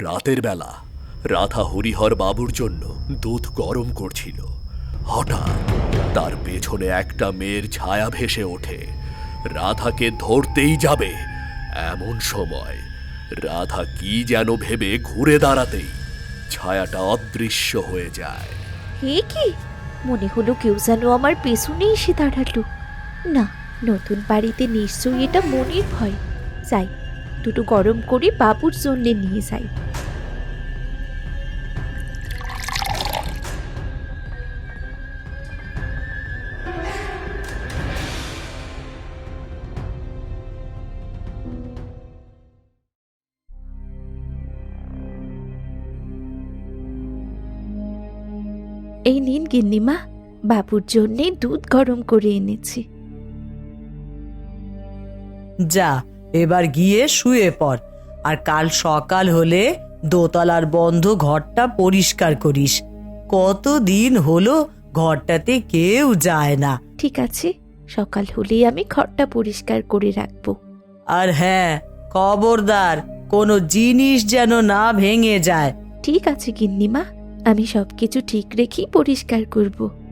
রাতের বেলা রাধা হরিহর বাবুর জন্য দুধ গরম করছিল। হঠাৎ তার পেছনে একটা মেয়ের ছায়া ভেসে ওঠে। রাধাকে ধরতেই যাবে, এমন সময় রাধা কি যেন ভেবে ঘুরে দাঁড়াতেই ছায়াটা অদৃশ্য হয়ে যায়। হে কি, মনে হলো কেউ যেন আমার পেছনে এসে দাঁড়ালো। না, নতুন বাড়িতে নিশ্চয়ই এটা মনের ভয়। যাই, দুটো গরম করে বাবুর জন্য নিয়ে যাই। এই নিন গিন্নিমা, বাবুর জন্যে দুধ গরম করে এনেছি। যা, এবার গিয়ে শুয়ে পড়। আর কাল সকাল হলে দোতলার বন্ধ ঘরটা পরিষ্কার করিস। কতদিন হলো ঘরটাতে কেউ যায় না। ঠিক আছে, সকাল হলেই আমি ঘরটা পরিষ্কার করে রাখবো। আর হ্যাঁ, খবরদার কোনো জিনিস যেন না ভেঙে যায়। ঠিক আছে গিন্নিমা, আমি সবকিছু ঠিক রেখেই পরিষ্কার করব।